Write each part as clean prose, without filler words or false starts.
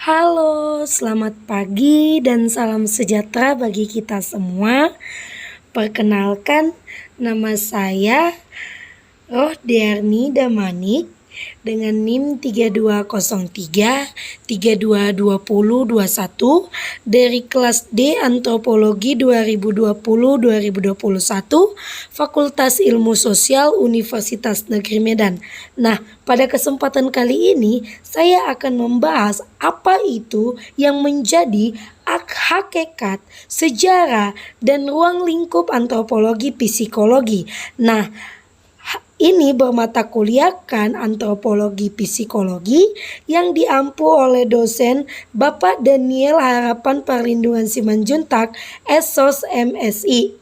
Halo, selamat pagi dan salam sejahtera bagi kita semua. Perkenalkan, nama saya Rohdiarni Damanik dengan NIM 3203 322021 dari kelas D Antropologi 2020-2021 Fakultas Ilmu Sosial Universitas Negeri Medan. Nah, pada kesempatan kali ini saya akan membahas apa itu yang menjadi hakikat, sejarah, dan ruang lingkup antropologi psikologi. Nah, ini bermata kuliahkan antropologi psikologi yang diampu oleh dosen Bapak Daniel Harapan Perlindungan Simanjuntak, SOS MSI.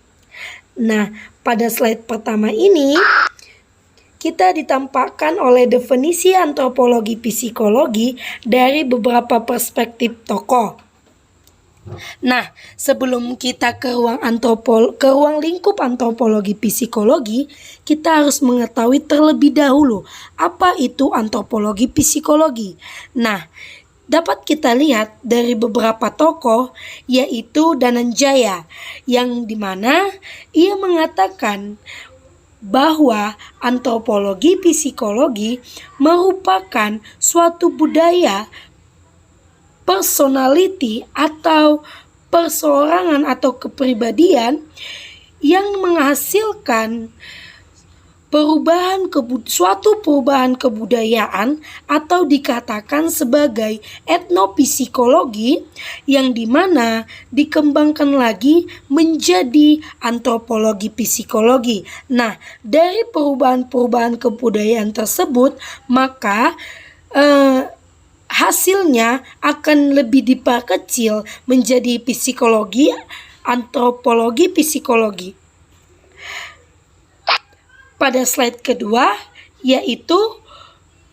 Nah, pada slide pertama ini kita ditampakkan oleh definisi antropologi psikologi dari beberapa perspektif tokoh. Nah, sebelum kita ke ruang lingkup antropologi psikologi, kita harus mengetahui terlebih dahulu apa itu antropologi psikologi. Nah, dapat kita lihat dari beberapa tokoh, yaitu Dananjaya, yang dimana ia mengatakan bahwa antropologi psikologi merupakan suatu budaya, personality atau perseorangan atau kepribadian yang menghasilkan suatu perubahan kebudayaan atau dikatakan sebagai etnopsikologi yang dimana dikembangkan lagi menjadi antropologi psikologi. Nah, dari perubahan kebudayaan tersebut maka hasilnya akan lebih diperkecil menjadi antropologi psikologi. Pada slide kedua, yaitu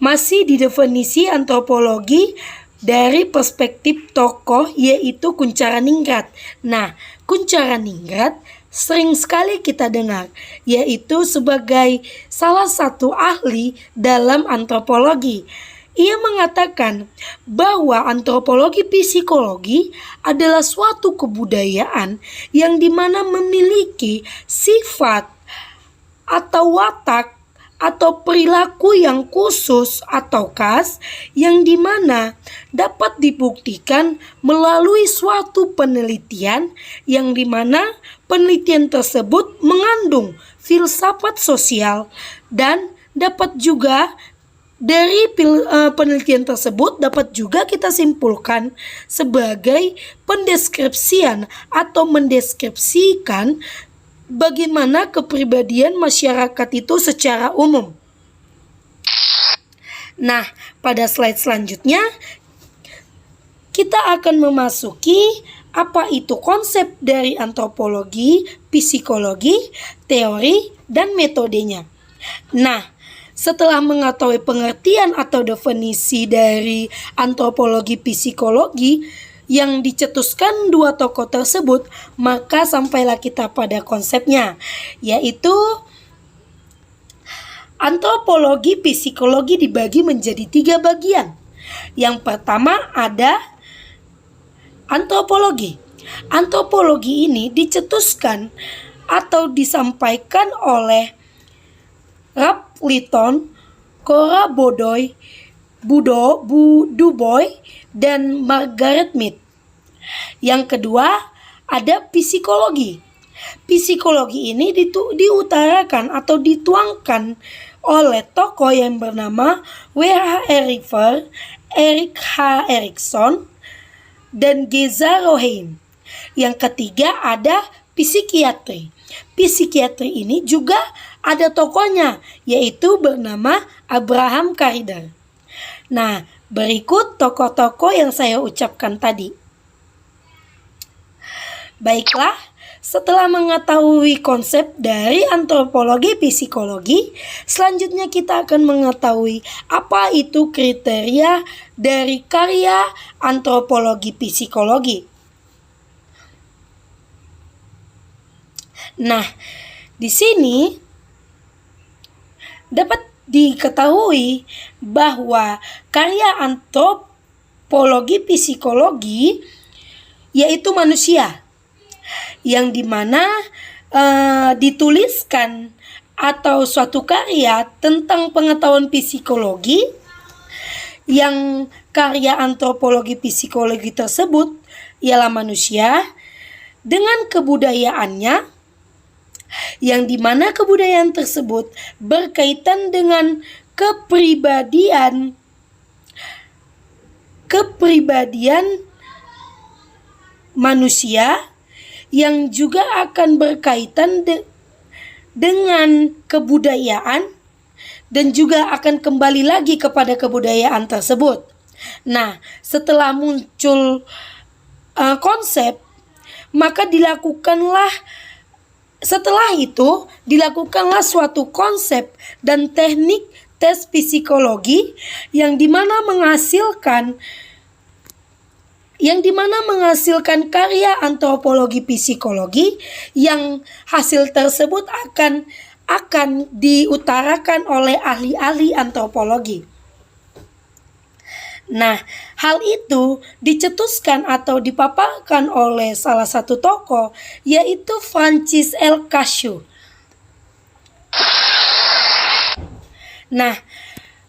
masih di definisi antropologi dari perspektif tokoh, yaitu Kuncharaningrat. Nah, Kuncharaningrat sering sekali kita dengar, yaitu sebagai salah satu ahli dalam antropologi. Ia mengatakan bahwa antropologi psikologi adalah suatu kebudayaan yang dimana memiliki sifat atau watak atau perilaku yang khusus atau khas yang dimana dapat dibuktikan melalui suatu penelitian yang dimana penelitian tersebut mengandung filsafat sosial dan dapat juga dari penelitian tersebut dapat juga kita simpulkan sebagai pendeskripsian atau mendeskripsikan bagaimana kepribadian masyarakat itu secara umum. Nah, pada slide selanjutnya kita akan memasuki apa itu konsep dari antropologi, psikologi, teori, dan metodenya. Nah, setelah mengetahui pengertian atau definisi dari antropologi psikologi yang dicetuskan dua tokoh tersebut, maka sampailah kita pada konsepnya, yaitu antropologi psikologi dibagi menjadi 3 bagian. Yang pertama ada antropologi. Antropologi ini dicetuskan atau disampaikan oleh Ralph Linton, Cora Dubois, dan Margaret Mead. Yang kedua ada psikologi. Psikologi ini diutarakan atau dituangkan oleh tokoh yang bernama W.H. River, Erik H. Erikson, dan Geza Roheim. Yang ketiga ada psikiatri. Psikiatri ini juga ada tokohnya, yaitu bernama Abraham Karider. Nah, berikut tokoh-tokoh yang saya ucapkan tadi. Baiklah, setelah mengetahui konsep dari antropologi psikologi, selanjutnya kita akan mengetahui apa itu kriteria dari karya antropologi psikologi. Nah, di sini dapat diketahui bahwa karya antropologi antropologi psikologi yaitu manusia, yang dimana dituliskan atau suatu karya tentang pengetahuan psikologi, yang karya antropologi psikologi tersebut ialah manusia dengan kebudayaannya, yang dimana kebudayaan tersebut berkaitan dengan kepribadian manusia, yang juga akan berkaitan dengan kebudayaan dan juga akan kembali lagi kepada kebudayaan tersebut. Nah, setelah muncul konsep, maka setelah itu dilakukanlah suatu konsep dan teknik tes psikologi yang dimana menghasilkan karya antropologi psikologi, yang hasil tersebut akan diutarakan oleh ahli-ahli antropologi. Nah, hal itu dicetuskan atau dipaparkan oleh salah satu tokoh, yaitu Francis L. Cashew. Nah,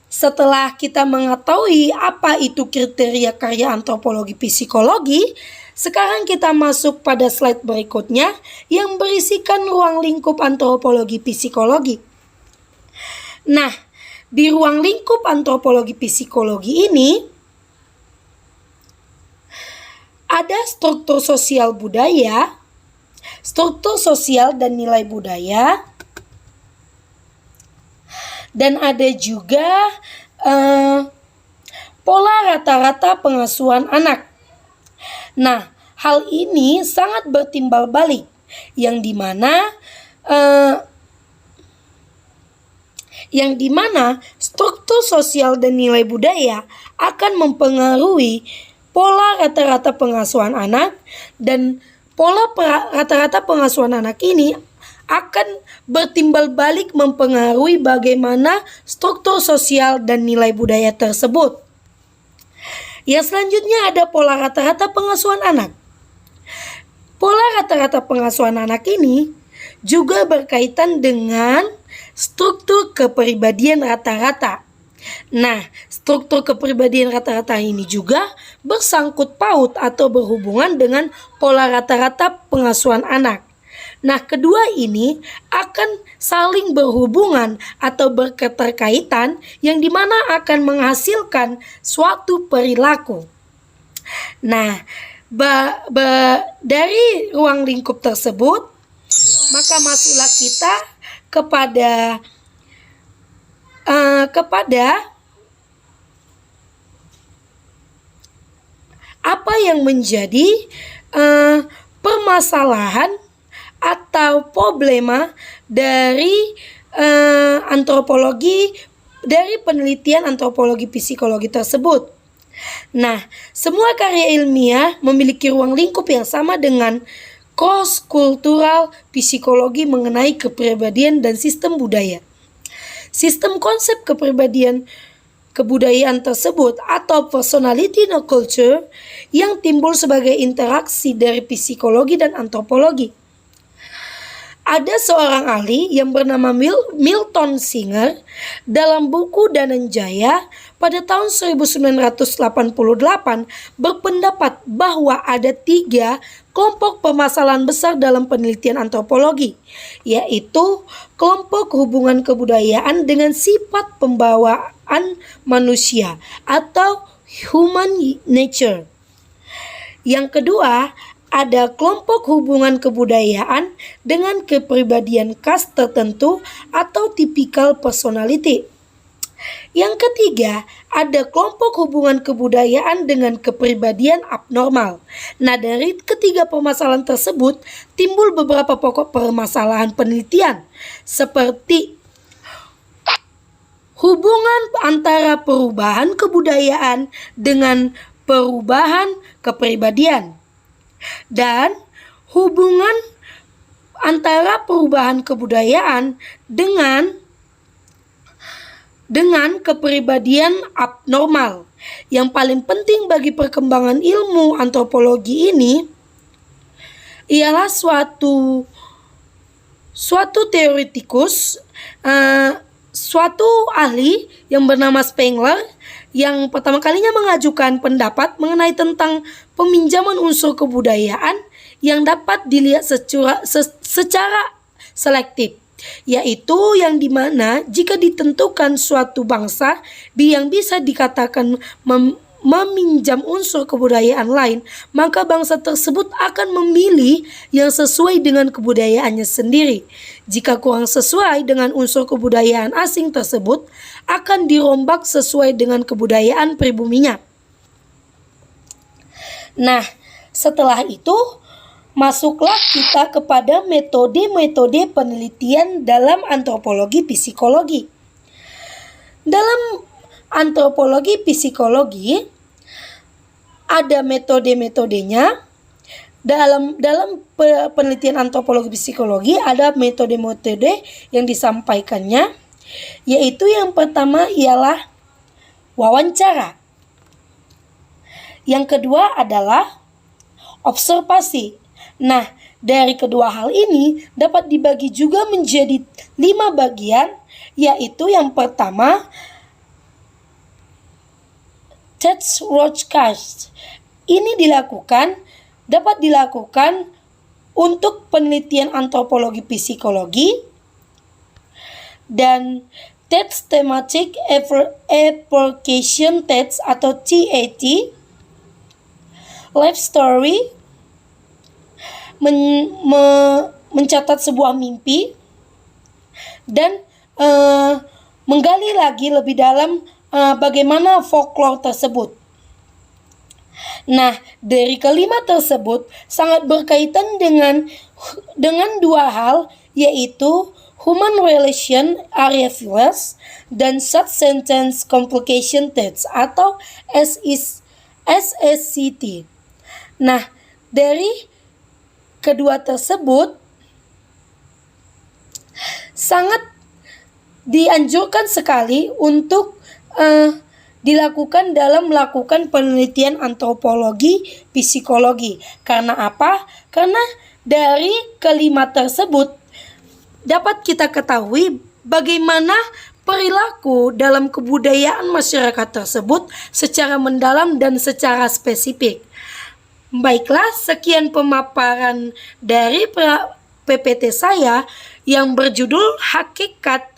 setelah kita mengetahui apa itu kriteria karya antropologi psikologi, sekarang kita masuk pada slide berikutnya yang berisikan ruang lingkup antropologi psikologi. Nah, di ruang lingkup antropologi psikologi ini ada struktur sosial budaya, struktur sosial dan nilai budaya, dan ada juga pola rata-rata pengasuhan anak. Nah, hal ini sangat bertimbal balik, yang dimana struktur sosial dan nilai budaya akan mempengaruhi pola rata-rata pengasuhan anak, dan pola rata-rata pengasuhan anak ini akan bertimbal balik mempengaruhi bagaimana struktur sosial dan nilai budaya tersebut. Yang selanjutnya ada pola rata-rata pengasuhan anak. Pola rata-rata pengasuhan anak ini juga berkaitan dengan struktur kepribadian rata-rata. Nah, struktur kepribadian rata-rata ini juga bersangkut paut atau berhubungan dengan pola rata-rata pengasuhan anak. Nah, kedua ini akan saling berhubungan atau berketerkaitan, yang dimana akan menghasilkan suatu perilaku. Nah, dari ruang lingkup tersebut, maka masuklah kita kepada apa yang menjadi permasalahan atau problema dari dari penelitian antropologi psikologi tersebut. Nah, semua karya ilmiah memiliki ruang lingkup yang sama dengan cross-kultural psikologi mengenai kepribadian dan sistem budaya. Sistem konsep kebudayaan tersebut atau personality no culture yang timbul sebagai interaksi dari psikologi dan antropologi. Ada seorang ahli yang bernama Milton Singer dalam buku Dananjaya pada tahun 1988 berpendapat bahwa ada 3 kelompok permasalahan besar dalam penelitian antropologi, yaitu kelompok hubungan kebudayaan dengan sifat pembawaan manusia atau human nature. Yang kedua, ada kelompok hubungan kebudayaan dengan kepribadian khas tertentu atau typical personality. Yang ketiga, ada kelompok hubungan kebudayaan dengan kepribadian abnormal. Nah, dari ketiga permasalahan tersebut timbul beberapa pokok permasalahan penelitian, seperti hubungan antara perubahan kebudayaan dengan perubahan kepribadian, dan hubungan antara perubahan kebudayaan dengan dengan kepribadian abnormal. Yang paling penting bagi perkembangan ilmu antropologi ini ialah suatu teoretikus, suatu ahli yang bernama Spengler yang pertama kalinya mengajukan pendapat mengenai tentang peminjaman unsur kebudayaan yang dapat dilihat secara selektif, yaitu yang dimana jika ditentukan suatu bangsa yang bisa dikatakan meminjam unsur kebudayaan lain, maka bangsa tersebut akan memilih yang sesuai dengan kebudayaannya sendiri. Jika kurang sesuai dengan unsur kebudayaan asing tersebut, akan dirombak sesuai dengan kebudayaan pribuminya. Nah, setelah itu masuklah kita kepada metode-metode penelitian dalam antropologi psikologi. Dalam antropologi psikologi ada metode-metodenya. Dalam penelitian antropologi psikologi ada metode-metode yang disampaikannya, yaitu yang pertama ialah wawancara. Yang kedua adalah observasi. Nah, dari kedua hal ini dapat dibagi juga menjadi 5 bagian, yaitu yang pertama text broadcast. Ini dapat dilakukan untuk penelitian antropologi psikologi, dan text thematic application text atau TAT, life story, mencatat sebuah mimpi, dan menggali lagi lebih dalam bagaimana folklore tersebut. Nah, dari kelima tersebut sangat berkaitan dengan 2 hal, yaitu human relation area views dan short sentence complication tests atau SSCT. Nah, dari kedua tersebut sangat dianjurkan sekali untuk dilakukan dalam melakukan penelitian antropologi psikologi. Karena apa? Karena dari kelima tersebut dapat kita ketahui bagaimana perilaku dalam kebudayaan masyarakat tersebut secara mendalam dan secara spesifik. Baiklah, sekian pemaparan dari PPT saya yang berjudul Hakikat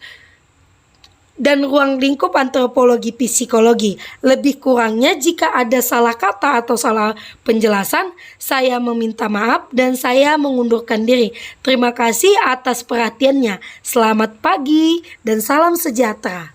dan Ruang Lingkup Antropologi Psikologi. Lebih kurangnya jika ada salah kata atau salah penjelasan, saya meminta maaf dan saya mengundurkan diri. Terima kasih atas perhatiannya. Selamat pagi dan salam sejahtera.